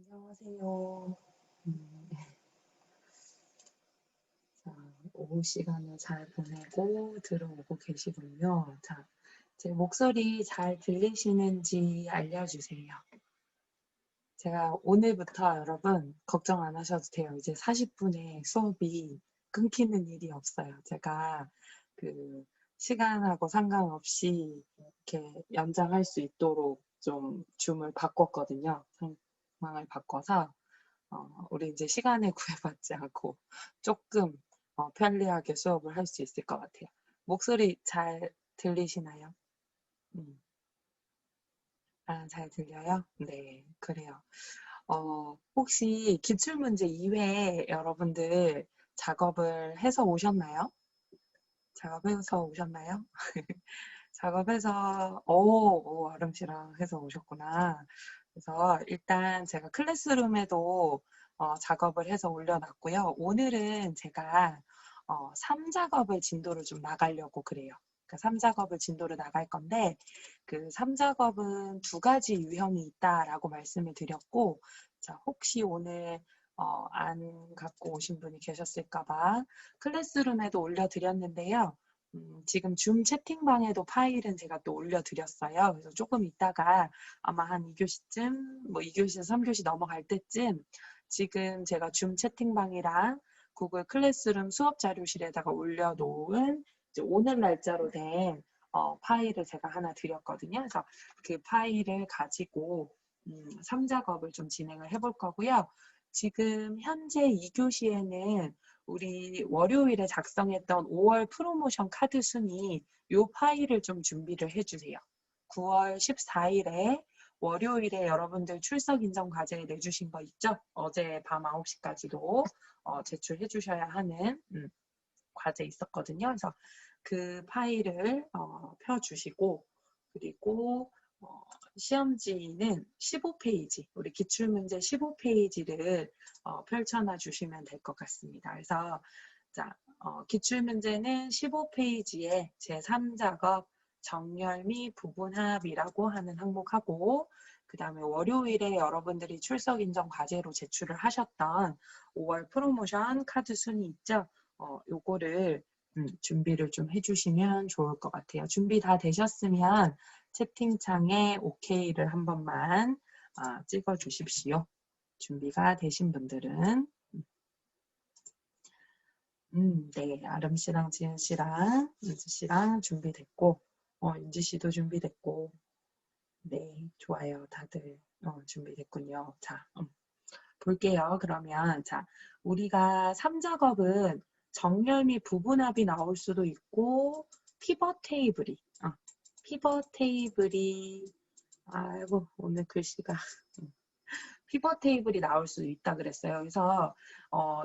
안녕하세요. 음, 자, 오후 시간을 잘 보내고 들어오고 계시군요. 자, 제 목소리 잘 들리시는지 알려주세요. 제가 오늘부터 여러분 걱정 안 하셔도 돼요. 이제 40분의 수업이 끊기는 일이 없어요. 제가 그 시간하고 상관없이 이렇게 연장할 수 있도록 좀 줌을 바꿨거든요. 상황을 바꿔서 우리 이제 시간에 구애받지 않고 조금 편리하게 수업을 할 수 있을 것 같아요. 목소리 잘 들리시나요? 음. 아, 잘 들려요? 네, 그래요. 혹시 기출문제 이외에 여러분들 작업을 해서 오셨나요? 작업해서 오셨나요? 작업해서, 오, 아름 씨랑 해서 오셨구나. 그래서 일단 제가 클래스룸에도 작업을 해서 올려놨고요. 오늘은 제가 3작업을 진도를 좀 나가려고 그래요. 그러니까 3작업을 진도를 나갈 건데 그 3작업은 두 가지 유형이 있다라고 말씀을 드렸고, 자, 혹시 오늘 안 갖고 오신 분이 계셨을까봐 클래스룸에도 올려드렸는데요. 지금 줌 채팅방에도 파일은 제가 또 올려드렸어요. 그래서 조금 있다가 아마 한 2교시쯤, 뭐 2교시에서 3교시 넘어갈 때쯤 지금 제가 줌 채팅방이랑 구글 클래스룸 수업 자료실에다가 올려놓은 이제 오늘 날짜로 된 파일을 제가 하나 드렸거든요. 그래서 그 파일을 가지고 3작업을 좀 진행을 해볼 거고요. 지금 현재 2교시에는 우리 월요일에 작성했던 5월 프로모션 카드 순위 요 파일을 좀 준비를 해주세요. 9월 14일에 월요일에 여러분들 출석 인정 과제 내주신 거 있죠? 어제 밤 9시까지도 제출해 주셔야 하는 과제 있었거든요. 그래서 그 파일을 펴주시고 그리고 시험지는 15페이지, 우리 기출문제 15페이지를 펼쳐놔 주시면 될 것 같습니다. 그래서 자, 기출문제는 15페이지에 제3작업 정렬 및 부분합이라고 하는 항목하고 그 다음에 월요일에 여러분들이 출석 인정 과제로 제출을 하셨던 5월 프로모션 카드 순위 있죠? 요거를 준비를 좀 해주시면 좋을 것 같아요. 준비 다 되셨으면 채팅창에 OK를 한 번만 찍어 주십시오. 준비가 되신 분들은 네, 아름 씨랑 지은 씨랑 은지 씨랑 준비됐고 윤지 씨도 준비됐고 네, 좋아요. 다들 준비됐군요. 자, 볼게요. 그러면 자, 우리가 3작업은 정렬 및 부분합이 나올 수도 있고 피벗 테이블이 피벗 테이블이 아이고 오늘 글씨가 피벗 테이블이 나올 수 있다 그랬어요. 그래서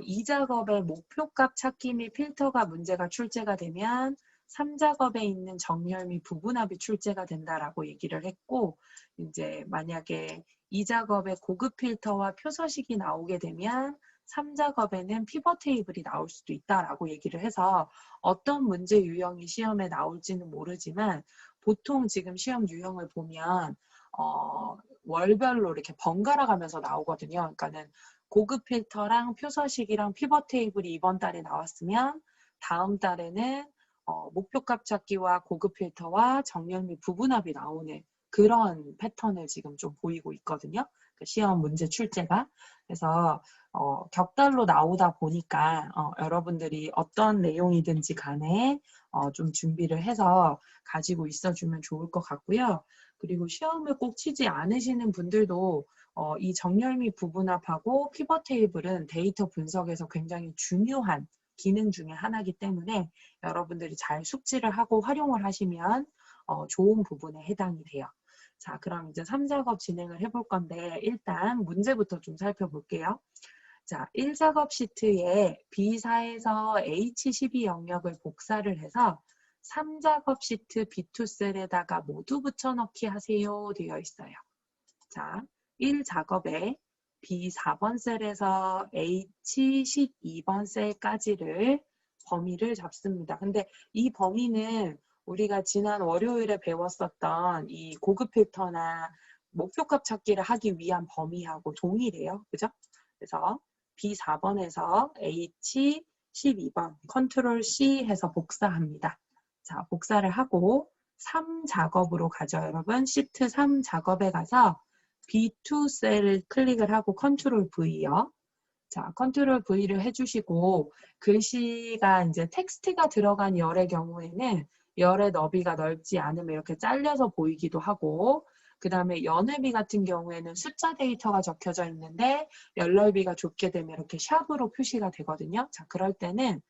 이 작업의 목표값 찾기 및 필터가 문제가 출제가 되면 3작업에 있는 정렬 및 부분합이 출제가 된다라고 얘기를 했고 이제 만약에 이 작업에 고급 필터와 표서식이 나오게 되면 3작업에는 피벗 테이블이 나올 수도 있다라고 얘기를 해서 어떤 문제 유형이 시험에 나올지는 모르지만 보통 지금 시험 유형을 보면 월별로 이렇게 번갈아 가면서 나오거든요. 그러니까는 고급 필터랑 표서식이랑 피벗 테이블이 이번 달에 나왔으면 다음 달에는 목표값 찾기와 고급 필터와 정렬 및 부분합이 나오는 그런 패턴을 지금 좀 보이고 있거든요. 그 시험 문제 출제가. 그래서 격달로 나오다 보니까 여러분들이 어떤 내용이든지 간에 좀 준비를 해서 가지고 있어주면 좋을 것 같고요. 그리고 시험을 꼭 치지 않으시는 분들도 이 정렬 및 부분합하고 피벗 테이블은 데이터 분석에서 굉장히 중요한 기능 중에 하나이기 때문에 여러분들이 잘 숙지를 하고 활용을 하시면 좋은 부분에 해당이 돼요. 자, 그럼 이제 3작업 진행을 해볼 건데 일단 문제부터 좀 살펴볼게요. 자, 1작업 시트에 B4에서 H12 영역을 복사를 해서 3작업 시트 B2 셀에다가 모두 붙여넣기 하세요 되어 있어요. 자, 1작업에 B4번 셀에서 H12번 셀까지를 범위를 잡습니다. 근데 이 범위는 우리가 지난 월요일에 배웠었던 이 고급 필터나 목표값 찾기를 하기 위한 범위하고 동일해요. 그죠? 그래서 B4번에서 H 12번 컨트롤 C 해서 복사합니다. 자, 복사를 하고 3 작업으로 가죠, 여러분. Shift 3 작업에 가서 B2 셀을 클릭을 하고 컨트롤 V요. 자, 컨트롤 V를 해주시고 글씨가 이제 텍스트가 들어간 열의 경우에는 열의 너비가 넓지 않으면 이렇게 잘려서 보이기도 하고 그 다음에 연회비 같은 경우에는 숫자 데이터가 적혀져 있는데 열 넓이가 좁게 되면 이렇게 샵으로 표시가 되거든요. 자, 그럴 때는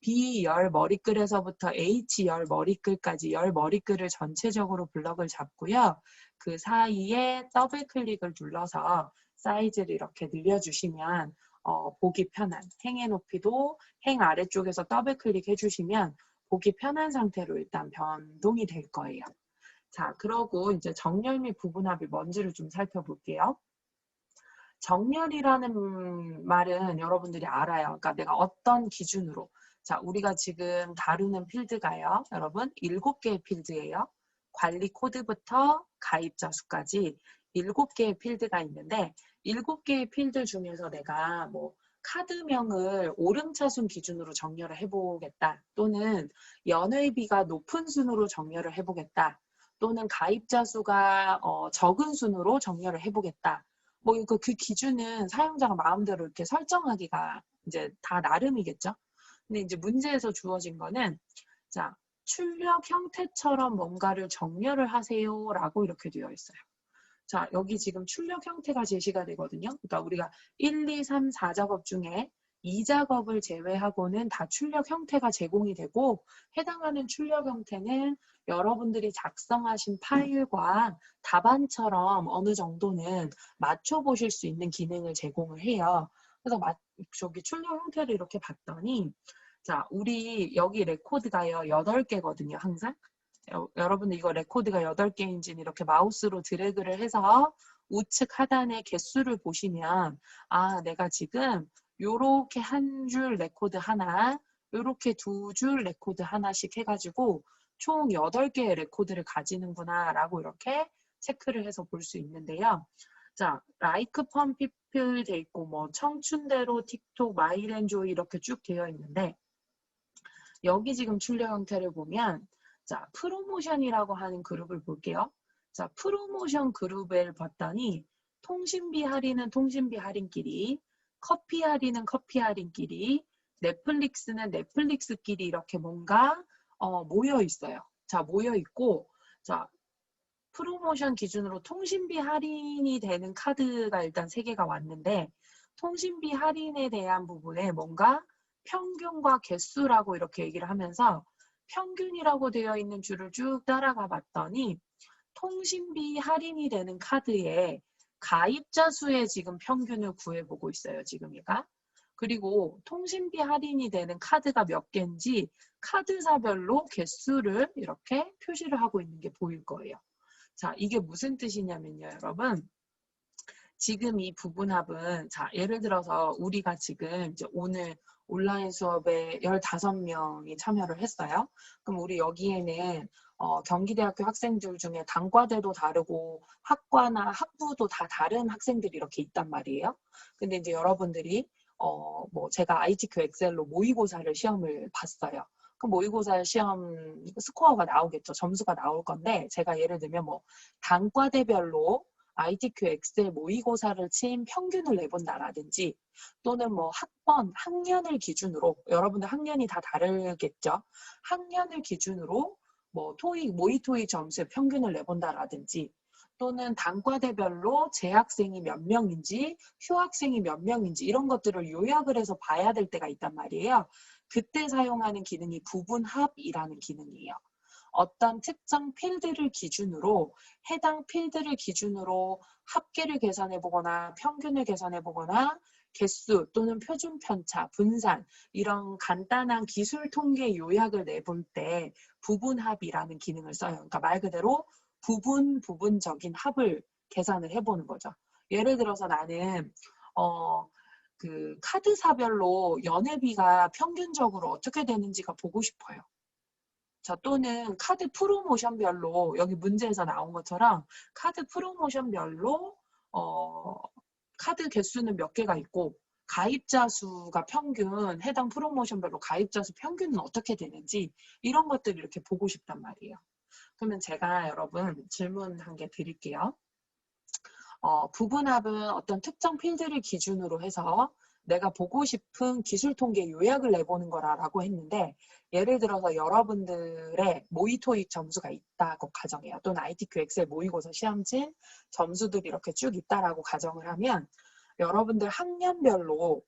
B 열 머리글에서부터 H 열 머리글까지 열 머리글을 전체적으로 블럭을 잡고요. 그 사이에 더블 클릭을 눌러서 사이즈를 이렇게 늘려주시면 보기 편한 행의 높이도 행 아래쪽에서 더블 클릭해 주시면 보기 편한 상태로 일단 변동이 될 거예요. 자, 그러고 이제 정렬 및 부분합이 뭔지를 좀 살펴볼게요. 정렬이라는 말은 여러분들이 알아요. 그러니까 내가 어떤 기준으로. 자, 우리가 지금 다루는 필드가요. 여러분, 7개의 필드예요. 관리 코드부터 가입자 수까지 7개의 필드가 있는데 7개의 필드 중에서 내가 뭐 카드명을 오름차순 기준으로 정렬을 해보겠다. 또는 연회비가 높은 순으로 정렬을 해보겠다. 또는 가입자 수가 적은 순으로 정렬을 해보겠다. 뭐 그 기준은 사용자가 마음대로 이렇게 설정하기가 이제 다 나름이겠죠. 근데 이제 문제에서 주어진 거는 자, 출력 형태처럼 뭔가를 정렬을 하세요라고 이렇게 되어 있어요. 자, 여기 지금 출력 형태가 제시가 되거든요. 그러니까 우리가 1, 2, 3, 4작업 중에 2작업을 제외하고는 다 출력 형태가 제공이 되고 해당하는 출력 형태는 여러분들이 작성하신 파일과 답안처럼 어느 정도는 맞춰보실 수 있는 기능을 제공을 해요. 그래서 저기 출력 형태를 이렇게 봤더니 자, 우리 여기 레코드가요 8개거든요, 항상. 여러분들 이거 레코드가 8개인지는 이렇게 마우스로 드래그를 해서 우측 하단의 개수를 보시면 아, 내가 지금 요렇게 한 줄 레코드 하나, 요렇게 2줄 레코드 하나씩 해가지고 총 8개의 레코드를 가지는구나 라고 이렇게 체크를 해서 볼 수 있는데요. 자, 라이크 펌 피플 돼 있고 뭐 청춘대로 틱톡, 마이랜조이 이렇게 쭉 되어 있는데 여기 지금 출력 형태를 보면 자, 프로모션이라고 하는 그룹을 볼게요. 자, 프로모션 그룹을 봤더니 통신비 할인은 통신비 할인끼리, 커피 할인은 커피 할인끼리, 넷플릭스는 넷플릭스끼리 이렇게 뭔가 모여 있어요. 자, 모여 있고 자, 프로모션 기준으로 통신비 할인이 되는 카드가 일단 3개가 왔는데 통신비 할인에 대한 부분에 뭔가 평균과 개수라고 이렇게 얘기를 하면서 평균이라고 되어 있는 줄을 쭉 따라가 봤더니 통신비 할인이 되는 카드에 가입자 수의 지금 평균을 구해보고 있어요. 지금 얘가. 그리고 통신비 할인이 되는 카드가 몇 개인지 카드사별로 개수를 이렇게 표시를 하고 있는 게 보일 거예요. 자, 이게 무슨 뜻이냐면요, 여러분. 지금 이 부분합은 자, 예를 들어서 우리가 지금 이제 오늘 온라인 수업에 15명이 참여를 했어요. 그럼 우리 여기에는 경기대학교 학생들 중에 단과대도 다르고 학과나 학부도 다 다른 학생들이 이렇게 있단 말이에요. 근데 이제 여러분들이 뭐 제가 ITQ 엑셀로 모의고사를 시험을 봤어요. 그 모의고사 시험 스코어가 나오겠죠. 점수가 나올 건데 제가 예를 들면 뭐 단과대별로 ITQ 엑셀 모의고사를 친 평균을 내본다라든지 또는 뭐 학번, 학년을 기준으로 여러분들 학년이 다 다르겠죠. 학년을 기준으로 뭐 토익, 모의 토익 점수의 평균을 내본다라든지 또는 단과대별로 재학생이 몇 명인지 휴학생이 몇 명인지 이런 것들을 요약을 해서 봐야 될 때가 있단 말이에요. 그때 사용하는 기능이 부분합이라는 기능이에요. 어떤 특정 필드를 기준으로 해당 필드를 기준으로 합계를 계산해 보거나 평균을 계산해 보거나 개수 또는 표준 편차, 분산 이런 간단한 기술 통계 요약을 내볼 때 부분합이라는 기능을 써요. 그러니까 말 그대로 부분적인 합을 계산을 해보는 거죠. 예를 들어서 나는 그 카드사별로 연회비가 평균적으로 어떻게 되는지가 보고 싶어요. 자, 또는 카드 프로모션별로 여기 문제에서 나온 것처럼 카드 프로모션별로 카드 개수는 몇 개가 있고 가입자 수가 평균 해당 프로모션별로 가입자 수 평균은 어떻게 되는지 이런 것들을 이렇게 보고 싶단 말이에요. 그러면 제가 여러분 질문 한 개 드릴게요. 부분합은 어떤 특정 필드를 기준으로 해서 내가 보고 싶은 기술 통계 요약을 내보는 거라고 했는데 예를 들어서 여러분들의 모의 토익 점수가 있다고 가정해요. 또는 ITQ 엑셀 모의고사 시험진 점수들이 이렇게 쭉 있다라고 가정을 하면 여러분들 학년별로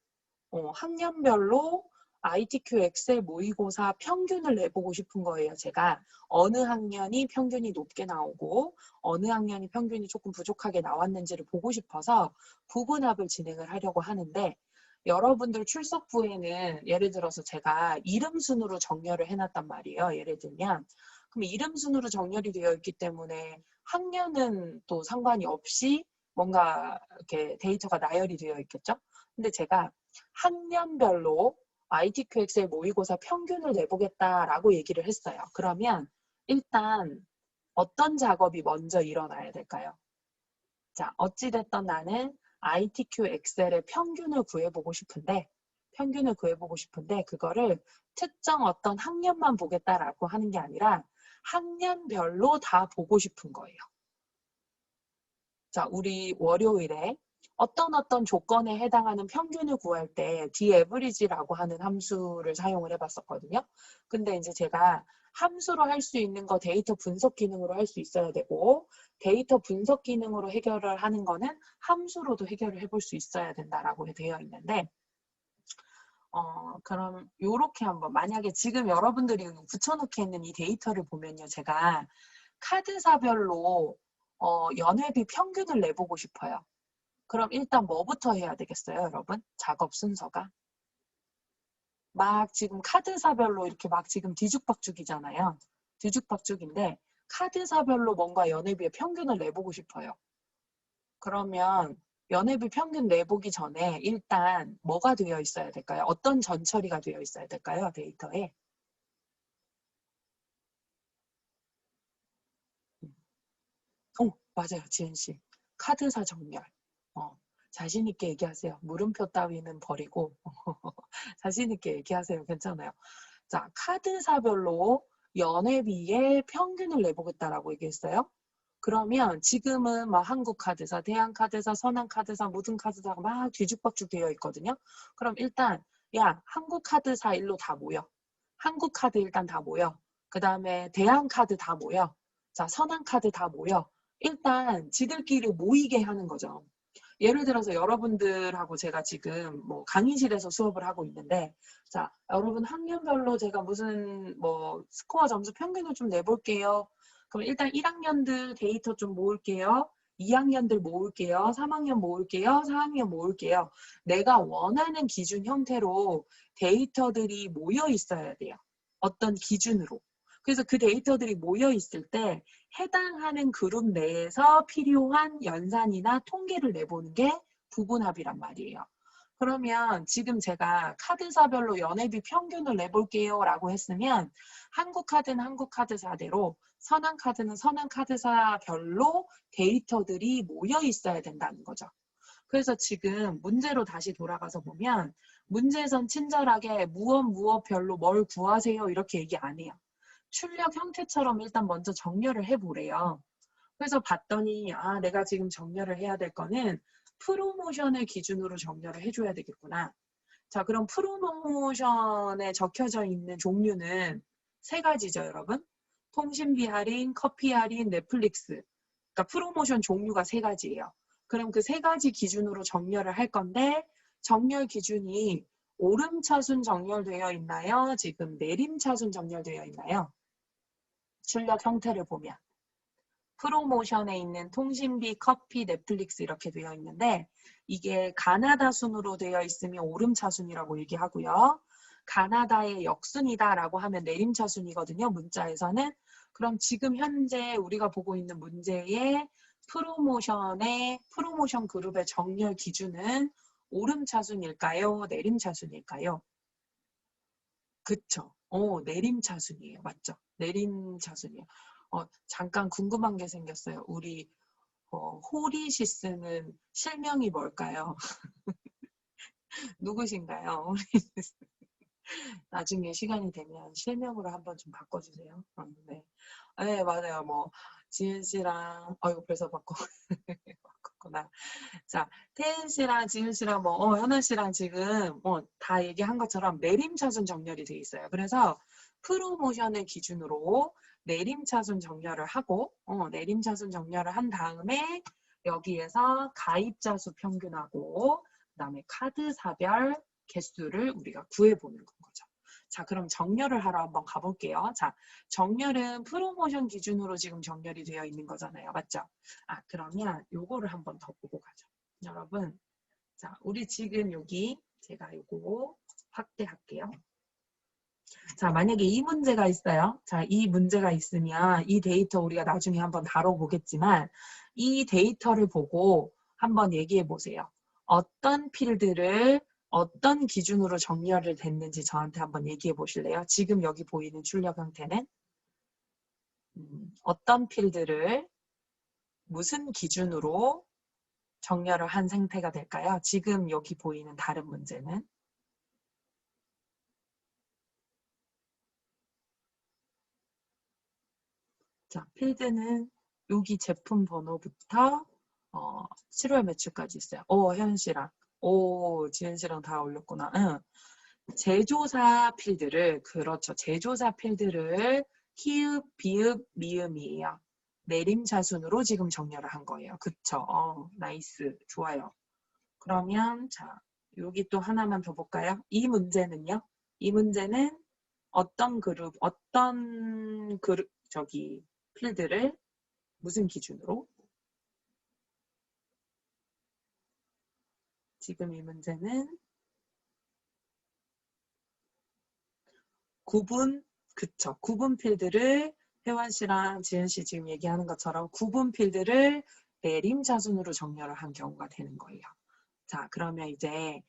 ITQ 엑셀 모의고사 평균을 내보고 싶은 거예요. 제가 어느 학년이 평균이 높게 나오고 어느 학년이 평균이 조금 부족하게 나왔는지를 보고 싶어서 부분합을 진행을 하려고 하는데 여러분들 출석부에는 예를 들어서 제가 이름 순으로 정렬을 해놨단 말이에요. 예를 들면 그럼 이름 순으로 정렬이 되어 있기 때문에 학년은 또 상관이 없이 뭔가 이렇게 데이터가 나열이 되어 있겠죠. 근데 제가 학년별로 ITQ 엑셀 모의고사 평균을 내보겠다라고 얘기를 했어요. 그러면 일단 어떤 작업이 먼저 일어나야 될까요? 자, 어찌됐든 나는 ITQ 엑셀의 평균을 구해보고 싶은데 그거를 특정 어떤 학년만 보겠다라고 하는 게 아니라 학년별로 다 보고 싶은 거예요. 자, 우리 월요일에 어떤 조건에 해당하는 평균을 구할 때 dAverage라고 하는 함수를 사용을 해봤었거든요. 근데 이제 제가 함수로 할 수 있는 거 데이터 분석 기능으로 할 수 있어야 되고 데이터 분석 기능으로 해결을 하는 거는 함수로도 해결을 해볼 수 있어야 된다라고 되어 있는데 그럼 요렇게 한번 만약에 지금 여러분들이 붙여놓게 있는 이 데이터를 보면요. 제가 카드사별로 연회비 평균을 내보고 싶어요. 그럼 일단 뭐부터 해야 되겠어요, 여러분? 작업 순서가. 막 지금 카드사별로 이렇게 막 지금 뒤죽박죽이잖아요. 뒤죽박죽인데 카드사별로 뭔가 연회비의 평균을 내보고 싶어요. 그러면 연회비 평균 내보기 전에 일단 뭐가 되어 있어야 될까요? 어떤 전처리가 되어 있어야 될까요, 데이터에? 맞아요, 지은 씨. 카드사 정렬. 자신 있게 얘기하세요. 물음표 따위는 버리고 자신 있게 얘기하세요. 괜찮아요. 자, 카드사별로 연회비의 평균을 내보겠다라고 얘기했어요. 그러면 지금은 막 한국카드사, 대한카드사, 선한카드사, 모든 카드사가 막 뒤죽박죽 되어 있거든요. 그럼 일단 야, 한국카드사 일로 다 모여. 한국카드 일단 다 모여. 그 다음에 대한카드 다 모여. 자, 선한카드 다 모여. 일단 지들끼리 모이게 하는 거죠. 예를 들어서 여러분들하고 제가 지금 뭐 강의실에서 수업을 하고 있는데 자, 여러분 학년별로 제가 무슨 뭐 스코어 점수 평균을 좀 내볼게요. 그럼 일단 1학년들 데이터 좀 모을게요. 2학년들 모을게요. 3학년 모을게요. 4학년 모을게요. 내가 원하는 기준 형태로 데이터들이 모여 있어야 돼요. 어떤 기준으로. 그래서 그 데이터들이 모여 있을 때 해당하는 그룹 내에서 필요한 연산이나 통계를 내보는 게 부분합이란 말이에요. 그러면 지금 제가 카드사별로 연회비 평균을 내볼게요 라고 했으면 한국카드는 한국카드사대로 선한카드는 선한카드사별로 데이터들이 모여 있어야 된다는 거죠. 그래서 지금 문제로 다시 돌아가서 보면 문제에선 친절하게 무엇별로 뭘 구하세요 이렇게 얘기 안 해요. 출력 형태처럼 일단 먼저 정렬을 해보래요. 그래서 봤더니 내가 지금 정렬을 해야 될 거는 프로모션을 기준으로 정렬을 해줘야 되겠구나. 자, 그럼 프로모션에 적혀져 있는 종류는 세 가지죠, 여러분. 통신비 할인, 커피 할인, 넷플릭스. 그러니까 프로모션 종류가 세 가지예요. 그럼 그 세 가지 기준으로 정렬을 할 건데 정렬 기준이 오름차순 정렬되어 있나요? 지금 내림차순 정렬되어 있나요? 출력 형태를 보면 프로모션에 있는 통신비, 커피, 넷플릭스 이렇게 되어 있는데 이게 가나다 순으로 되어 있으면 오름차순이라고 얘기하고요. 가나다의 역순이다라고 하면 내림차순이거든요. 문자에서는. 그럼 지금 현재 우리가 보고 있는 문제의 프로모션 그룹의 정렬 기준은 오름차순일까요? 내림차순일까요? 그쵸. 내림차순이에요. 맞죠? 내림차순이에요. 잠깐 궁금한 게 생겼어요. 우리 호리시스는 실명이 뭘까요? 누구신가요? 나중에 시간이 되면 실명으로 한번 좀 바꿔주세요. 네. 네, 맞아요. 뭐 지은 씨랑 이거 벌써 바꿨구나. 자, 태은 씨랑 지은 씨랑 현아 씨랑 지금 다 얘기한 것처럼 내림차순 정렬이 돼 있어요. 그래서 프로모션을 기준으로 내림차순 정렬을 하고 내림차순 정렬을 한 다음에 여기에서 가입자 수 평균하고 그다음에 카드사별 개수를 우리가 구해보는 거죠. 자, 그럼 정렬을 하러 한번 가볼게요. 자, 정렬은 프로모션 기준으로 지금 정렬이 되어 있는 거잖아요. 맞죠? 그러면 요거를 한번 더 보고 가죠. 여러분, 자, 우리 지금 여기 제가 요거 확대할게요. 자, 만약에 이 문제가 있어요. 자, 이 문제가 있으면 이 데이터 우리가 나중에 한번 다뤄보겠지만 이 데이터를 보고 한번 얘기해 보세요. 어떤 필드를 어떤 기준으로 정렬을 됐는지 저한테 한번 얘기해 보실래요? 지금 여기 보이는 출력 형태는 어떤 필드를 무슨 기준으로 정렬을 한 상태가 될까요? 지금 여기 보이는 다른 문제는 자, 필드는 여기 제품 번호부터 7월 매출까지 있어요. 혜연 씨랑 지은 씨랑 다 올렸구나. 응. 제조사 필드를 그렇죠. 제조사 필드를 히읗, 비읍, 미음이에요. 내림차순으로 지금 정렬을 한 거예요. 그쵸? 나이스. 좋아요. 그러면 자, 여기 또 하나만 더 볼까요? 이 문제는요. 이 문제는 어떤 필드를 무슨 기준으로? 지금 이 문제는 구분 필드를 혜원 씨랑 지은 씨 지금 얘기하는 것처럼 구분 필드를 내림차순으로 정렬을 한 경우가 되는 거예요. 자, 그러면 이제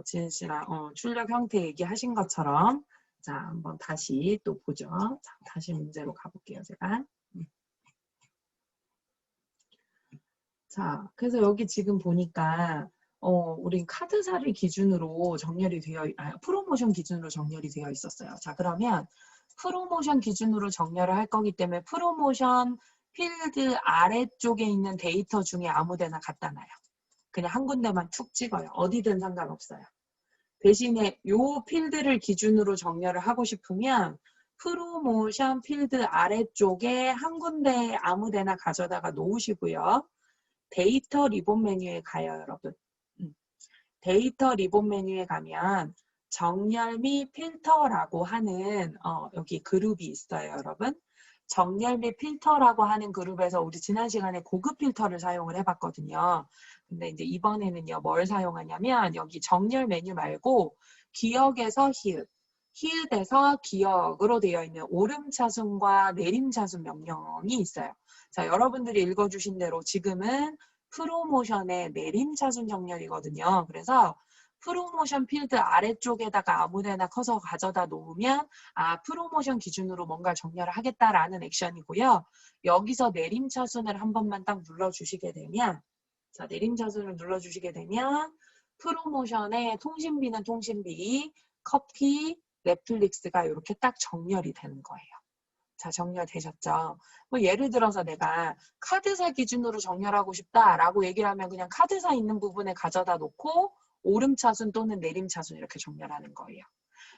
지은 씨랑 출력 형태 얘기하신 것처럼 자, 한번 다시 또 보죠. 자, 다시 문제로 가볼게요, 제가. 자, 그래서 여기 지금 보니까 우린 카드사를 기준으로 프로모션 기준으로 정렬이 되어 있었어요. 자, 그러면 프로모션 기준으로 정렬을 할 거기 때문에 프로모션 필드 아래쪽에 있는 데이터 중에 아무 데나 갖다 놔요. 그냥 한 군데만 툭 찍어요. 어디든 상관없어요. 대신에 요 필드를 기준으로 정렬을 하고 싶으면 프로모션 필드 아래쪽에 한 군데 아무 데나 가져다가 놓으시고요. 데이터 리본 메뉴에 가요, 여러분. 데이터 리본 메뉴에 가면 정렬 및 필터라고 하는 여기 그룹이 있어요, 여러분. 정렬 및 필터라고 하는 그룹에서 우리 지난 시간에 고급 필터를 사용을 해봤거든요. 근데 이제 이번에는요, 뭘 사용하냐면 여기 정렬 메뉴 말고 기억에서 히읗에서 기억으로 되어 있는 오름차순과 내림차순 명령이 있어요. 자, 여러분들이 읽어주신 대로 지금은 프로모션의 내림차순 정렬이거든요. 그래서 프로모션 필드 아래쪽에다가 아무데나 커서 가져다 놓으면 프로모션 기준으로 뭔가 정렬을 하겠다라는 액션이고요. 여기서 내림차순을 한 번만 딱 눌러주시게 되면 자, 내림차순을 눌러주시게 되면 프로모션의 통신비는 통신비, 커피, 넷플릭스가 이렇게 딱 정렬이 되는 거예요. 자, 정렬되셨죠? 예를 들어서 내가 카드사 기준으로 정렬하고 싶다라고 얘기를 하면 그냥 카드사 있는 부분에 가져다 놓고 오름차순 또는 내림차순 이렇게 정렬하는 거예요.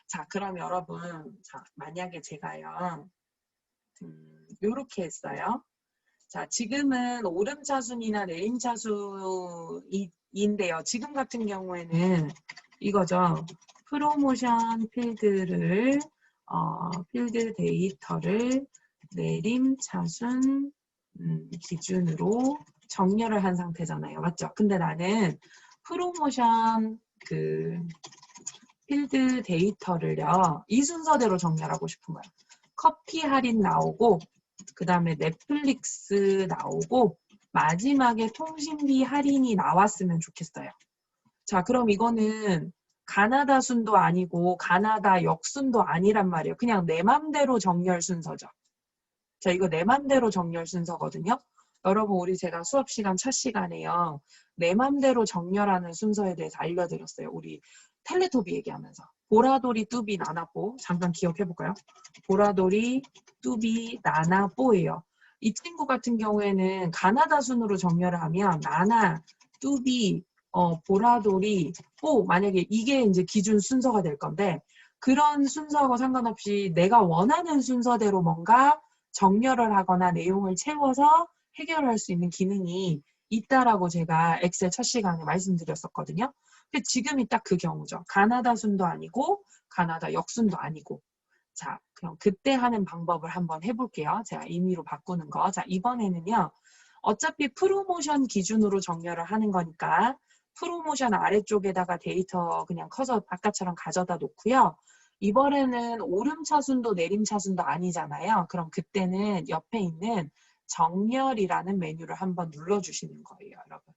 자, 그럼 여러분, 자, 만약에 제가요, 요렇게 했어요. 자, 지금은 오름차순이나 내림차순인데요. 지금 같은 경우에는 이거죠. 프로모션 필드 데이터를 내림차순 기준으로 정렬을 한 상태잖아요. 맞죠? 근데 나는 프로모션 필드 데이터를요. 이 순서대로 정렬하고 싶은 거예요. 커피 할인 나오고 그 다음에 넷플릭스 나오고 마지막에 통신비 할인이 나왔으면 좋겠어요. 자, 그럼 이거는 가나다 순도 아니고 가나다 역순도 아니란 말이에요. 그냥 내 맘대로 정렬 순서죠. 자, 이거 내 맘대로 정렬 순서거든요. 여러분, 우리 제가 수업 시간 첫 시간에요. 내 맘대로 정렬하는 순서에 대해서 알려드렸어요. 우리 텔레토비 얘기하면서. 보라돌이, 뚜비, 나나뽀. 잠깐 기억해볼까요? 보라돌이, 뚜비, 나나뽀예요. 이 친구 같은 경우에는 가나다 순으로 정렬을 하면 나나, 뚜비, 보라돌이, 뽀. 만약에 이게 이제 기준 순서가 될 건데 그런 순서하고 상관없이 내가 원하는 순서대로 뭔가 정렬을 하거나 내용을 채워서 해결할 수 있는 기능이 있다라고 제가 엑셀 첫 시간에 말씀드렸었거든요. 근데 지금이 딱 그 경우죠. 가나다 순도 아니고 가나다 역순도 아니고. 자, 그럼 그때 하는 방법을 한번 해볼게요. 제가 임의로 바꾸는 거. 자, 이번에는요. 어차피 프로모션 기준으로 정렬을 하는 거니까 프로모션 아래쪽에다가 데이터 그냥 커서 아까처럼 가져다 놓고요. 이번에는 오름차순도 내림차순도 아니잖아요. 그럼 그때는 옆에 있는 정렬이라는 메뉴를 한번 눌러주시는 거예요, 여러분.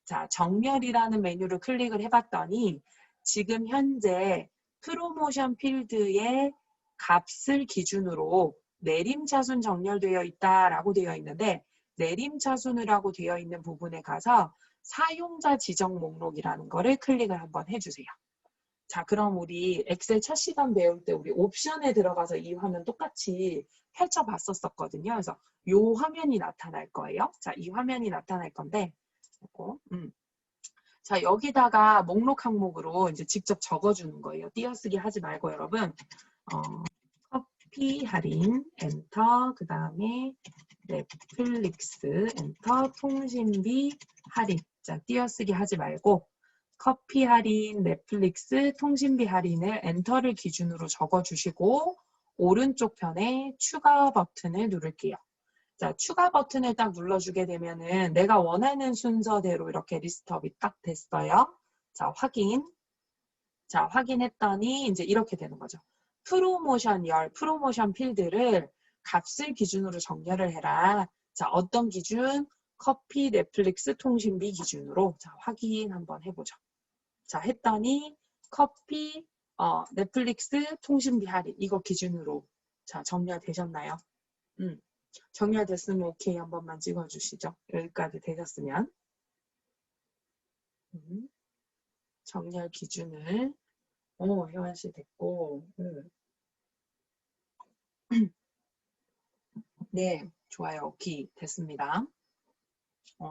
자, 정렬이라는 메뉴를 클릭을 해봤더니 지금 현재 프로모션 필드의 값을 기준으로 내림차순 정렬되어 있다라고 되어 있는데 내림차순이라고 되어 있는 부분에 가서 사용자 지정 목록이라는 거를 클릭을 한번 해주세요. 자, 그럼 우리 엑셀 첫 시간 배울 때 우리 옵션에 들어가서 이 화면 똑같이 펼쳐봤었거든요. 그래서 이 화면이 나타날 거예요. 자, 이 화면이 나타날 건데, 자, 여기다가 목록 항목으로 이제 직접 적어주는 거예요. 띄어쓰기 하지 말고 여러분, 커피 할인 엔터, 그 다음에 넷플릭스 엔터, 통신비 할인. 자, 띄어쓰기 하지 말고 커피 할인, 넷플릭스, 통신비 할인을 엔터를 기준으로 적어주시고 오른쪽 편에 추가 버튼을 누를게요. 자, 추가 버튼을 딱 눌러주게 되면은 내가 원하는 순서대로 이렇게 리스트업이 딱 됐어요. 자, 확인. 자, 확인했더니 이제 이렇게 되는 거죠. 프로모션 필드를 값을 기준으로 정렬을 해라. 자, 어떤 기준? 커피, 넷플릭스, 통신비 기준으로. 자, 확인 한번 해보죠. 자, 했더니 커피, 넷플릭스, 통신비 할인 이거 기준으로 자, 정렬되셨나요? 정렬됐으면 오케이 한 번만 찍어주시죠. 여기까지 되셨으면. 정렬 기준을 혜원 씨 됐고 네, 좋아요. 오케이 됐습니다.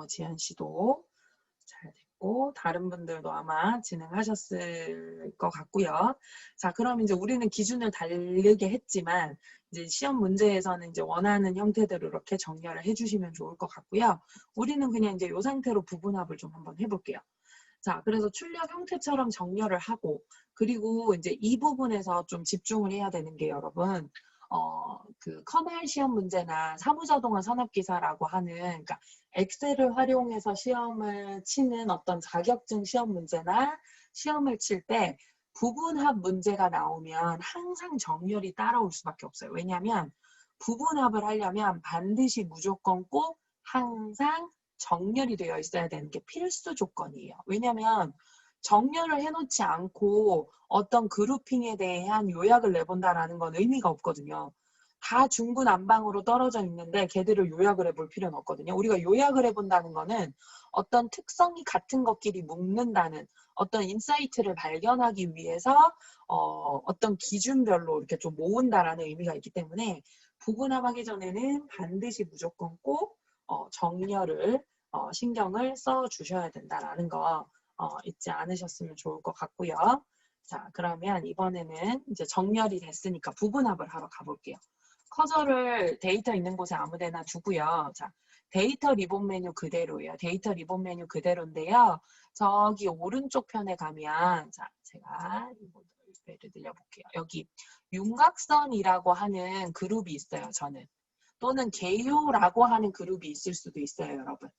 지현 씨도 잘 됐고 다른 분들도 아마 진행하셨을 것 같고요. 자, 그럼 이제 우리는 기준을 다르게 했지만 이제 시험 문제에서는 이제 원하는 형태대로 이렇게 정렬을 해주시면 좋을 것 같고요. 우리는 그냥 이제 이 상태로 부분합을 좀 한번 해볼게요. 자, 그래서 출력 형태처럼 정렬을 하고 그리고 이제 이 부분에서 좀 집중을 해야 되는 게 여러분 그 커널 시험 문제나 사무자동화 산업기사라고 하는 그러니까 엑셀을 활용해서 시험을 치는 어떤 자격증 시험 문제나 시험을 칠 때 부분합 문제가 나오면 항상 정렬이 따라올 수밖에 없어요. 왜냐하면 부분합을 하려면 반드시 무조건 꼭 항상 정렬이 되어 있어야 되는 게 필수 조건이에요. 왜냐하면 정렬을 해놓지 않고 어떤 그룹핑에 대한 요약을 내본다라는 건 의미가 없거든요. 다 중구난방으로 떨어져 있는데 걔들을 요약을 해볼 필요는 없거든요. 우리가 요약을 해본다는 거는 어떤 특성이 같은 것끼리 묶는다는 어떤 인사이트를 발견하기 위해서 어떤 기준별로 이렇게 좀 모은다라는 의미가 있기 때문에 부분합하기 전에는 반드시 무조건 꼭 정렬을 신경을 써 주셔야 된다라는 거 잊지 않으셨으면 좋을 것 같고요. 자, 그러면 이번에는 이제 정렬이 됐으니까 부분합을 하러 가볼게요. 커서를 데이터 있는 곳에 아무데나 두고요. 자, 데이터 리본 메뉴 그대로예요. 데이터 리본 메뉴 그대로인데요. 저기 오른쪽 편에 가면 자, 제가 예를 들려볼게요. 여기 윤곽선이라고 하는 그룹이 있어요. 저는. 또는 개요라고 하는 그룹이 있을 수도 있어요. 여러분.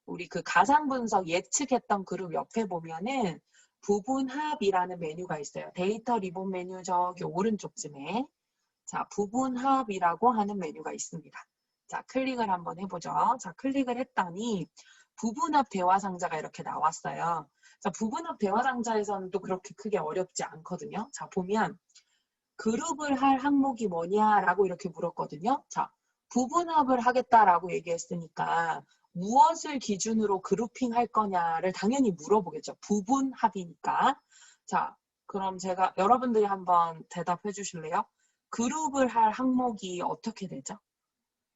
우리 그 가상분석 예측했던 그룹 옆에 보면은 부분합이라는 메뉴가 있어요. 데이터 리본 메뉴 저기 오른쪽쯤에. 자, 부분합이라고 하는 메뉴가 있습니다. 자, 클릭을 한번 해보죠. 자, 클릭을 했더니 부분합 대화 상자가 이렇게 나왔어요. 자, 부분합 대화상자에서는 또 그렇게 크게 어렵지 않거든요. 자, 보면 그룹을 할 항목이 뭐냐라고 이렇게 물었거든요. 자, 부분합을 하겠다라고 얘기했으니까 무엇을 기준으로 그룹핑 할 거냐를 당연히 물어보겠죠. 부분합이니까. 자, 그럼 제가 여러분들이 한번 대답해 주실래요? 그룹을 할 항목이 어떻게 되죠?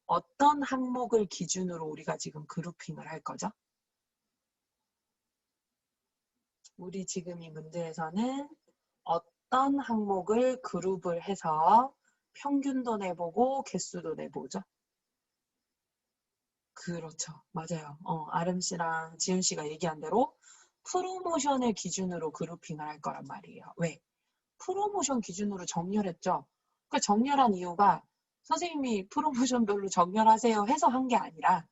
어떤 항목을 기준으로 우리가 지금 그룹핑을 할 거죠? 우리 지금 이 문제에서는 어떤 항목을 그룹을 해서 평균도 내보고 개수도 내보죠? 그렇죠. 맞아요. 아름 씨랑 지은 씨가 얘기한 대로 프로모션을 기준으로 그룹핑을 할 거란 말이에요. 왜? 프로모션 기준으로 정렬했죠. 그 정렬한 이유가 선생님이 프로모션별로 정렬하세요 해서 한 게 아니라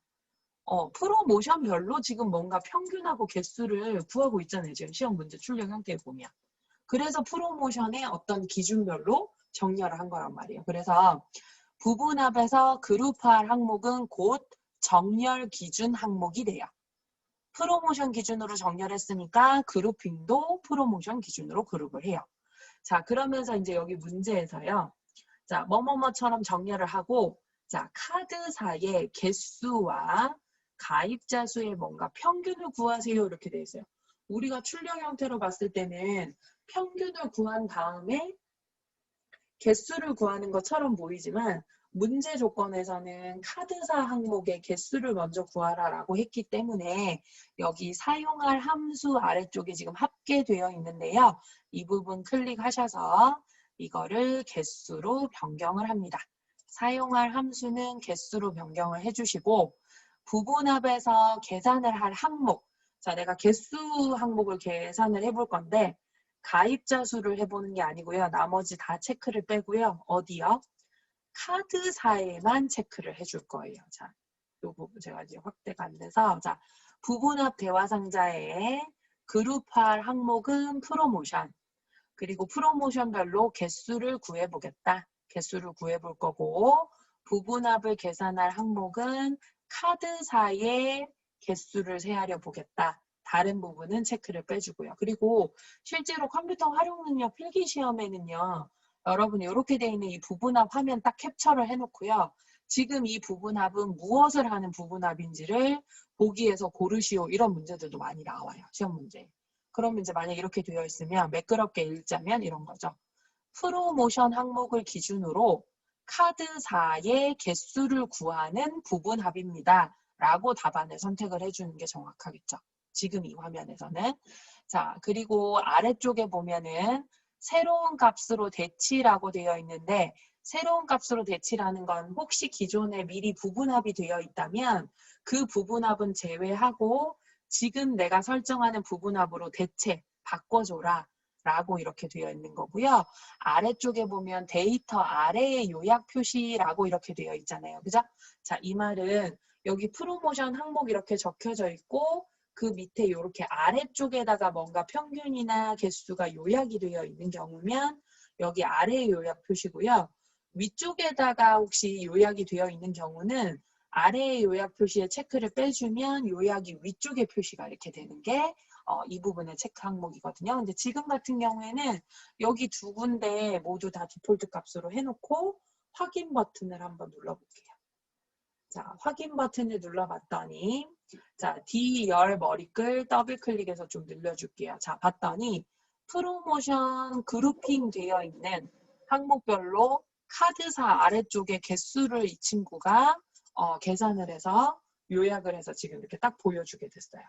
프로모션별로 지금 뭔가 평균하고 개수를 구하고 있잖아요. 지금 시험 문제 출력 형태에 보면. 그래서 프로모션의 어떤 기준별로 정렬을 한 거란 말이에요. 그래서 부분합에서 그룹화할 항목은 곧 정렬 기준 항목이 돼요. 프로모션 기준으로 정렬했으니까 그룹핑도 프로모션 기준으로 그룹을 해요. 자, 그러면서 이제 여기 문제에서요. 자, 뭐뭐뭐처럼 정렬을 하고 자, 카드사의 개수와 가입자 수의 뭔가 평균을 구하세요. 이렇게 돼 있어요. 우리가 출력 형태로 봤을 때는 평균을 구한 다음에 개수를 구하는 것처럼 보이지만 문제 조건에서는 카드사 항목의 개수를 먼저 구하라라고 했기 때문에 여기 사용할 함수 아래쪽에 지금 합계되어 있는데요. 이 부분 클릭하셔서 이거를 개수로 변경을 합니다. 사용할 함수는 개수로 변경을 해주시고 부분합에서 계산을 할 항목 자, 내가 개수 항목을 계산을 해볼 건데 가입자 수를 해보는 게 아니고요. 나머지 다 체크를 빼고요. 어디요? 카드사에만 체크를 해줄 거예요. 자, 이 부분 제가 이제 확대가 안 돼서 자, 부분합 대화상자에 그룹할 항목은 프로모션 그리고 프로모션별로 개수를 구해보겠다. 개수를 구해볼 거고 부분합을 계산할 항목은 카드사의 개수를 세하려 보겠다. 다른 부분은 체크를 빼주고요. 그리고 실제로 컴퓨터 활용 능력 필기 시험에는요. 여러분이 이렇게 돼 있는 이 부분합 화면 딱 캡처를 해놓고요. 지금 이 부분합은 무엇을 하는 부분합인지를 보기에서 고르시오. 이런 문제들도 많이 나와요. 시험 문제. 그러면 이제 만약 이렇게 되어 있으면 매끄럽게 읽자면 이런 거죠. 프로모션 항목을 기준으로 카드사의 개수를 구하는 부분합입니다. 라고 답안을 선택을 해주는 게 정확하겠죠. 지금 이 화면에서는. 자, 그리고 아래쪽에 보면은 새로운 값으로 대치라고 되어 있는데 새로운 값으로 대치라는 건 혹시 기존에 미리 부분합이 되어 있다면 그 부분합은 제외하고 지금 내가 설정하는 부분합으로 대체, 바꿔줘라. 라고 이렇게 되어 있는 거고요. 아래쪽에 보면 데이터 아래의 요약 표시라고 이렇게 되어 있잖아요. 그죠? 자, 이 말은 여기 프로모션 항목 이렇게 적혀져 있고 그 밑에 이렇게 아래쪽에다가 뭔가 평균이나 개수가 요약이 되어 있는 경우면 여기 아래의 요약 표시고요. 위쪽에다가 혹시 요약이 되어 있는 경우는 아래의 요약 표시에 체크를 빼주면 요약이 위쪽에 표시가 이렇게 되는 게 이 부분의 체크 항목이거든요. 근데 지금 같은 경우에는 여기 두 군데 모두 다 디폴트 값으로 해놓고 확인 버튼을 한번 눌러볼게요. 자, 확인 버튼을 눌러봤더니 자, D열 머리글 더블 클릭해서 좀 늘려줄게요. 자, 봤더니 프로모션 그룹핑 되어 있는 항목별로 카드사 아래쪽에 개수를 이 친구가 계산을 해서 요약을 해서 지금 이렇게 딱 보여주게 됐어요.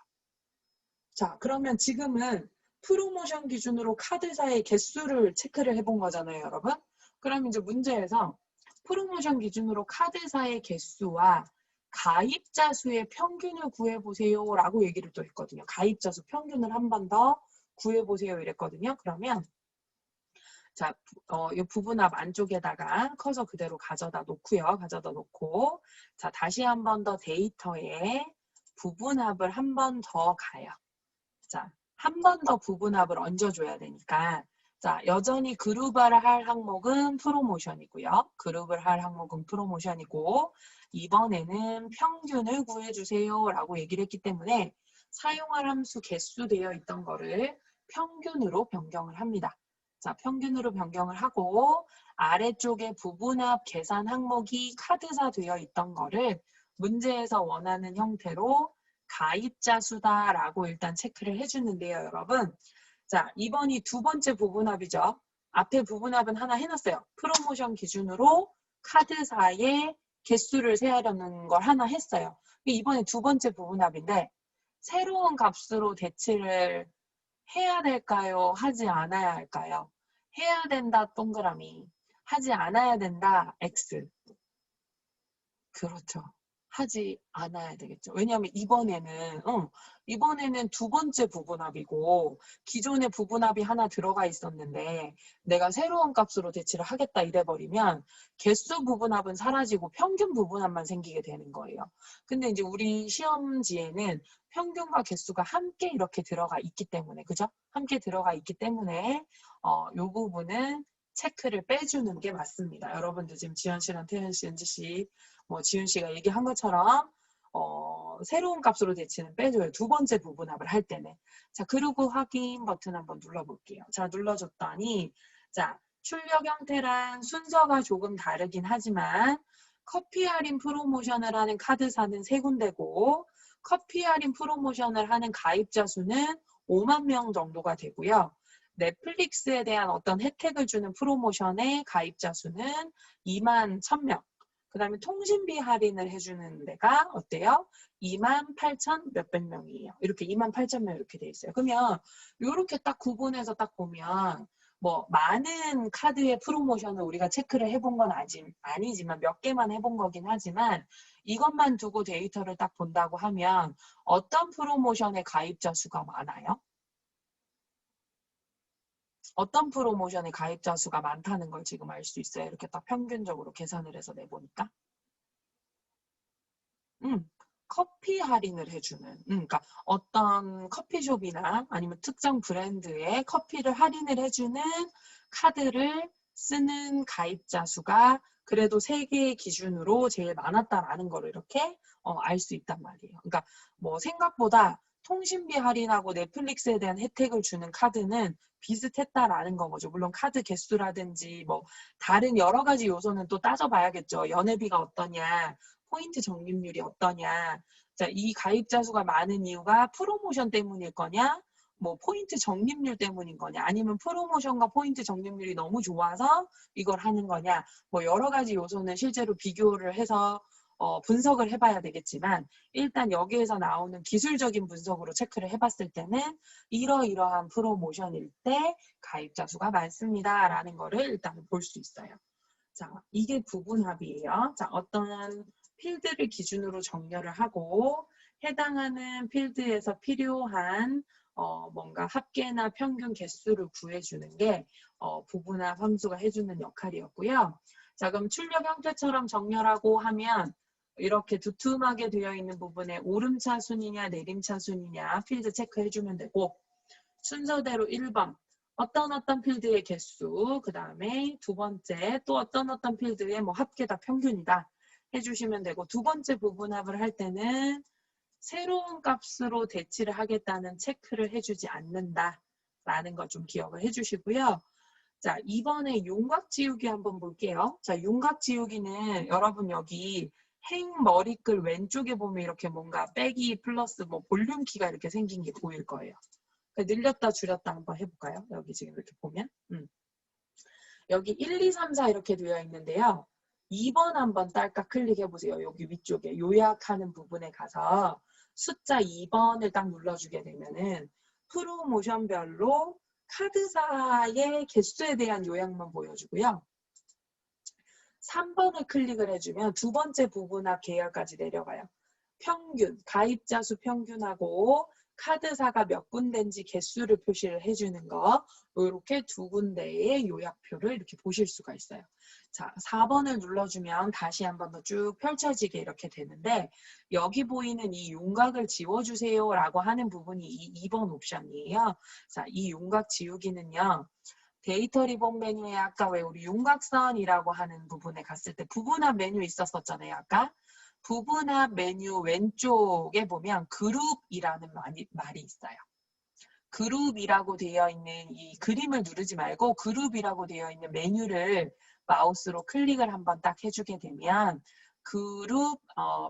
자, 그러면 지금은 프로모션 기준으로 카드사의 개수를 체크를 해본 거잖아요, 여러분. 그럼 이제 문제에서 프로모션 기준으로 카드사의 개수와 가입자 수의 평균을 구해보세요 라고 얘기를 또 했거든요. 가입자 수 평균을 한 번 더 구해보세요 이랬거든요. 그러면 자, 이 부분합 안쪽에다가 커서 그대로 가져다 놓고요. 가져다 놓고 자, 다시 한 번 더 데이터에 부분합을 한 번 더 가요. 자, 한 번 더 부분합을 얹어줘야 되니까 자, 여전히 그룹을 할 항목은 프로모션이고요. 그룹을 할 항목은 프로모션이고 이번에는 평균을 구해주세요 라고 얘기를 했기 때문에 사용할 함수 개수 되어 있던 거를 평균으로 변경을 합니다. 자, 평균으로 변경을 하고 아래쪽에 부분합 계산 항목이 카드사 되어 있던 거를 문제에서 원하는 형태로 가입자 수다라고 일단 체크를 해주는데요, 여러분. 자, 이번이 두 번째 부분합이죠. 앞에 부분합은 하나 해놨어요. 프로모션 기준으로 카드사의 개수를 세하려는 걸 하나 했어요. 이번에 두 번째 부분합인데 새로운 값으로 대치를 해야 될까요? 하지 않아야 할까요? 해야 된다 동그라미, 하지 않아야 된다 X. 그렇죠. 하지 않아야 되겠죠. 왜냐하면 이번에는 두 번째 부분합이고 기존의 부분합이 하나 들어가 있었는데 내가 새로운 값으로 대치를 하겠다 이래버리면 개수 부분합은 사라지고 평균 부분합만 생기게 되는 거예요. 근데 이제 우리 시험지에는 평균과 개수가 함께 이렇게 들어가 있기 때문에, 그죠? 함께 들어가 있기 때문에 요 부분은 체크를 빼주는 게 맞습니다. 여러분들 지금 지현 씨랑 태연 씨, 은지 씨, 지윤 씨가 얘기한 것처럼 새로운 값으로 대치는 빼줘요. 두 번째 부분합을 할 때는. 자, 그리고 확인 버튼 한번 눌러볼게요. 자, 눌러줬더니 자, 출력 형태랑 순서가 조금 다르긴 하지만 커피 할인 프로모션을 하는 카드사는 3군데고 커피 할인 프로모션을 하는 가입자 수는 5만 명 정도가 되고요. 넷플릭스에 대한 어떤 혜택을 주는 프로모션의 가입자 수는 2만 1,000명. 그 다음에 통신비 할인을 해주는 데가 어때요? 28,000 몇백 명이에요. 이렇게 28,000명 이렇게 돼 있어요. 그러면 이렇게 딱 구분해서 딱 보면 많은 카드의 프로모션을 우리가 체크를 해본 건 아니지만 몇 개만 해본 거긴 하지만 이것만 두고 데이터를 딱 본다고 하면 어떤 프로모션의 가입자 수가 많아요? 어떤 프로모션의 가입자 수가 많다는 걸 지금 알 수 있어요. 이렇게 딱 평균적으로 계산을 해서 내보니까. 커피 할인을 해주는, 그러니까 어떤 커피숍이나 아니면 특정 브랜드의 커피를 할인을 해주는 카드를 쓰는 가입자 수가 그래도 3개의 기준으로 제일 많았다라는 걸 이렇게 알 수 있단 말이에요. 그러니까 생각보다 통신비 할인하고 넷플릭스에 대한 혜택을 주는 카드는 비슷했다라는 건 거죠. 물론 카드 개수라든지 다른 여러 가지 요소는 또 따져봐야겠죠. 연회비가 어떠냐, 포인트 적립률이 어떠냐. 자, 이 가입자 수가 많은 이유가 프로모션 때문일 거냐, 포인트 적립률 때문인 거냐, 아니면 프로모션과 포인트 적립률이 너무 좋아서 이걸 하는 거냐, 여러 가지 요소는 실제로 비교를 해서 분석을 해봐야 되겠지만 일단 여기에서 나오는 기술적인 분석으로 체크를 해봤을 때는 이러이러한 프로모션일 때 가입자 수가 많습니다 라는 거를 일단 볼 수 있어요. 자, 이게 부분합이에요. 자, 어떤 필드를 기준으로 정렬을 하고 해당하는 필드에서 필요한 뭔가 합계나 평균 개수를 구해주는 게 부분합 함수가 해주는 역할이었고요. 자, 그럼 출력 형태처럼 정렬하고 하면 이렇게 두툼하게 되어 있는 부분에 오름차 순이냐 내림차 순이냐 필드 체크해주면 되고 순서대로 1번 어떤 필드의 개수, 그 다음에 두 번째 또 어떤 필드의 합계다 평균이다 해주시면 되고 두 번째 부분합을 할 때는 새로운 값으로 대치를 하겠다는 체크를 해주지 않는다라는 걸 좀 기억을 해주시고요. 자, 이번에 윤곽 지우기 한번 볼게요. 자, 윤곽 지우기는 여러분 여기 행 머리글 왼쪽에 보면 이렇게 뭔가 빼기 플러스 볼륨 키가 이렇게 생긴 게 보일 거예요. 늘렸다 줄였다 한번 해볼까요? 여기 지금 이렇게 보면 여기 1, 2, 3, 4 이렇게 되어 있는데요. 2번 한번 딸깍 클릭해보세요. 여기 위쪽에 요약하는 부분에 가서 숫자 2번을 딱 눌러주게 되면은 프로모션별로 카드사의 개수에 대한 요약만 보여주고요. 3번을 클릭을 해주면 두 번째 부분합 계열까지 내려가요. 평균, 가입자 수 평균하고 카드사가 몇 군데인지 개수를 표시를 해주는 거 이렇게 두 군데의 요약표를 이렇게 보실 수가 있어요. 자, 4번을 눌러주면 다시 한번 더 쭉 펼쳐지게 이렇게 되는데 여기 보이는 이 윤곽을 지워주세요 라고 하는 부분이 이 2번 옵션이에요. 자, 이 윤곽 지우기는요. 데이터 리본 메뉴에 아까 왜 우리 윤곽선이라고 하는 부분에 갔을 때 부분합 메뉴 있었잖아요. 아까 부분합 메뉴 왼쪽에 보면 그룹이라는 말이 있어요. 그룹이라고 되어 있는 이 그림을 누르지 말고 그룹이라고 되어 있는 메뉴를 마우스로 클릭을 한번 딱 해주게 되면 그룹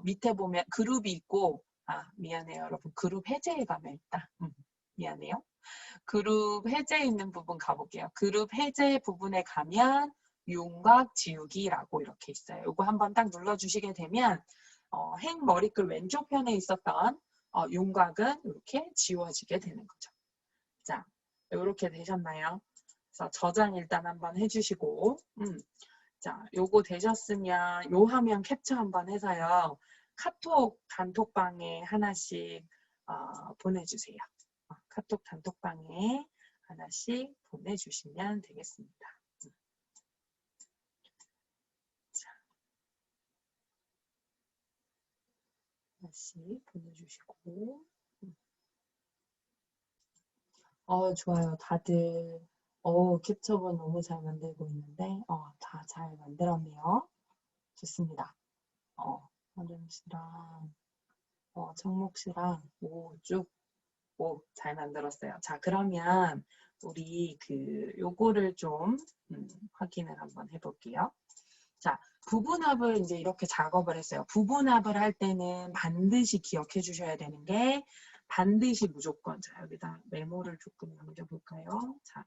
밑에 보면 그룹이 있고 미안해요 여러분 그룹 해제에 가면 있다. 미안해요. 그룹 해제 있는 부분 가볼게요. 그룹 해제 부분에 가면 윤곽 지우기라고 이렇게 있어요. 이거 한번 딱 눌러주시게 되면 행 머리글 왼쪽 편에 있었던 윤곽은 이렇게 지워지게 되는 거죠. 자, 이렇게 되셨나요? 그래서 저장 일단 한번 해주시고 자, 요거 되셨으면 요 화면 캡처 한번 해서요. 카톡 단톡방에 하나씩 보내주세요. 카톡 단톡방에 하나씩 보내주시면 되겠습니다. 자, 하나씩 보내주시고 좋아요. 다들 캡처본 너무 잘 만들고 있는데 다 잘 만들었네요. 좋습니다. 하림 씨랑 청목 씨랑 쭉 잘 만들었어요. 자, 그러면 우리 요거를 좀 확인을 한번 해볼게요. 자, 부분합을 이제 이렇게 작업을 했어요. 부분합을 할 때는 반드시 기억해 주셔야 되는 게 반드시 무조건 자, 여기다 메모를 조금 남겨볼까요? 자,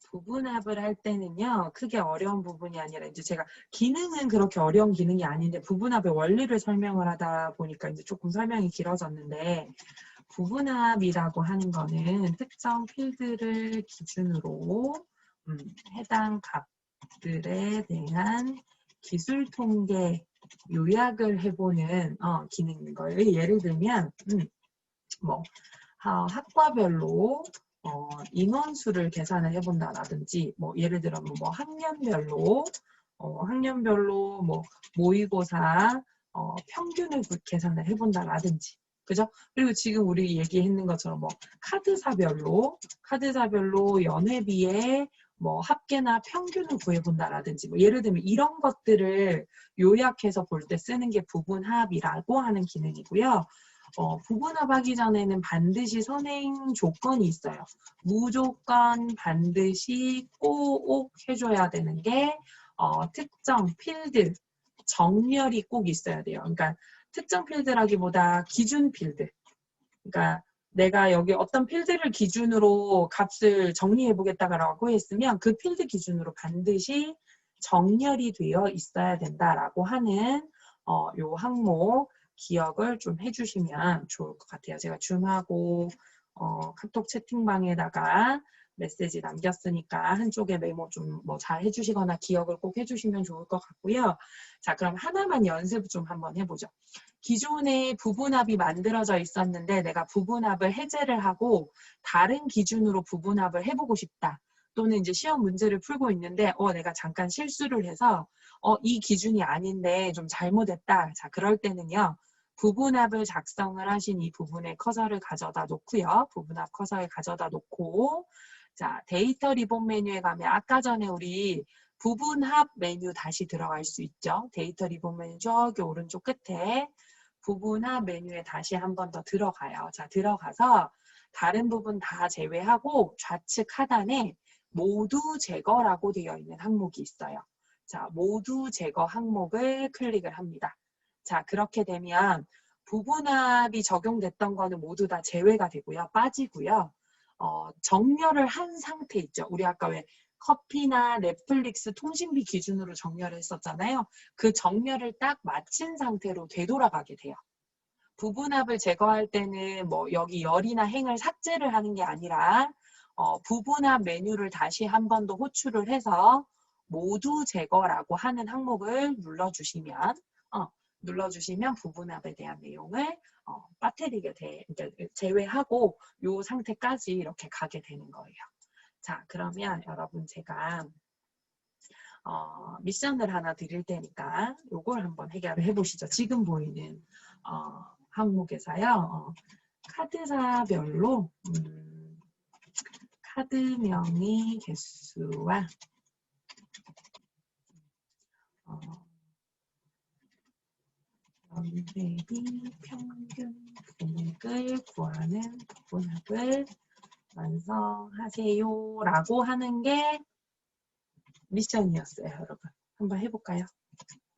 부분합을 할 때는요. 크게 어려운 부분이 아니라 이제 제가 기능은 그렇게 어려운 기능이 아닌데 부분합의 원리를 설명을 하다 보니까 이제 조금 설명이 길어졌는데 부분합이라고 하는 거는 특정 필드를 기준으로 해당 값들에 대한 기술 통계 요약을 해보는 기능인 거예요. 예를 들면 학과별로 인원수를 계산을 해본다라든지 예를 들어 학년별로 모의고사 평균을 계산을 해본다라든지 그죠? 그리고 지금 우리 얘기했는 것처럼 카드사별로 연회비의 합계나 평균을 구해본다라든지 예를 들면 이런 것들을 요약해서 볼 때 쓰는 게 부분합이라고 하는 기능이고요. 부분합하기 전에는 반드시 선행 조건이 있어요. 무조건 반드시 꼭 해줘야 되는 게 특정 필드 정렬이 꼭 있어야 돼요. 그러니까 특정 필드라기보다 기준 필드. 그러니까 내가 여기 어떤 필드를 기준으로 값을 정리해 보겠다라고 했으면 그 필드 기준으로 반드시 정렬이 되어 있어야 된다라고 하는 요 항목 기억을 좀 해주시면 좋을 것 같아요. 제가 줌하고 카톡 채팅방에다가 메시지 남겼으니까 한쪽에 메모 좀 잘 해주시거나 기억을 꼭 해주시면 좋을 것 같고요. 자, 그럼 하나만 연습 좀 한번 해보죠. 기존에 부분합이 만들어져 있었는데 내가 부분합을 해제를 하고 다른 기준으로 부분합을 해보고 싶다. 또는 이제 시험 문제를 풀고 있는데 내가 잠깐 실수를 해서 이 기준이 아닌데 좀 잘못했다. 자, 그럴 때는요. 부분합을 작성을 하신 이 부분에 커서를 가져다 놓고요. 부분합 커서를 가져다 놓고 자, 데이터 리본 메뉴에 가면 아까 전에 우리 부분합 메뉴 다시 들어갈 수 있죠. 데이터 리본 메뉴 저기 오른쪽 끝에 부분합 메뉴에 다시 한 번 더 들어가요. 자, 들어가서 다른 부분 다 제외하고 좌측 하단에 모두 제거라고 되어 있는 항목이 있어요. 자, 모두 제거 항목을 클릭을 합니다. 자, 그렇게 되면 부분합이 적용됐던 거는 모두 다 제외가 되고요. 빠지고요. 정렬을 한 상태 있죠. 우리 아까 왜 커피나 넷플릭스 통신비 기준으로 정렬을 했었잖아요. 그 정렬을 딱 마친 상태로 되돌아가게 돼요. 부분합을 제거할 때는 여기 열이나 행을 삭제를 하는 게 아니라 부분합 메뉴를 다시 한 번 더 호출을 해서 모두 제거라고 하는 항목을 눌러주시면 부분합에 대한 내용을 빠뜨리게 그러니까 제외하고 이 상태까지 이렇게 가게 되는 거예요. 자, 그러면 여러분 제가 미션을 하나 드릴 테니까 이걸 한번 해결을 해보시죠. 지금 보이는 항목에서요. 카드사별로 카드 명의 개수와 연회비 평균 금액을 구하는 부분합을 완성하세요 라고 하는 게 미션이었어요, 여러분. 한번 해볼까요?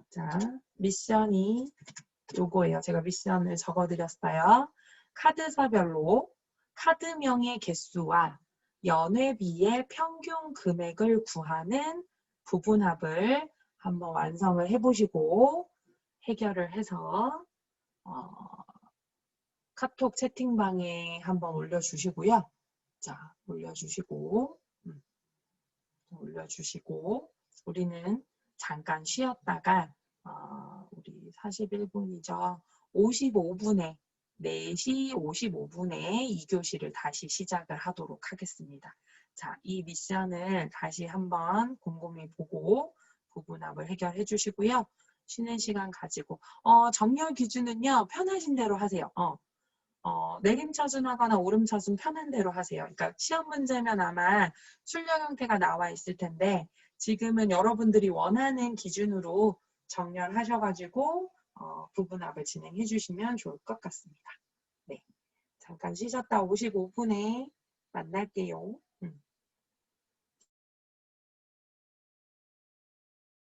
자, 미션이 요거예요. 제가 미션을 적어드렸어요. 카드사별로 카드명의 개수와 연회비의 평균 금액을 구하는 부분합을 한번 완성을 해보시고 해결을 해서 카톡 채팅방에 한번 올려주시고요. 자, 올려주시고 우리는 잠깐 쉬었다가 우리 41분이죠. 55분에 4시 55분에 2교시를 다시 시작을 하도록 하겠습니다. 자, 이 미션을 다시 한번 곰곰이 보고 부분합을 해결해 주시고요. 쉬는 시간 가지고 정렬 기준은요. 편하신 대로 하세요. 내림차순하거나 오름차순 편한 대로 하세요. 그러니까 시험 문제면 아마 출력 형태가 나와 있을 텐데 지금은 여러분들이 원하는 기준으로 정렬하셔가지고 부분합을 진행해 주시면 좋을 것 같습니다. 네, 잠깐 쉬셨다 55분에 만날게요.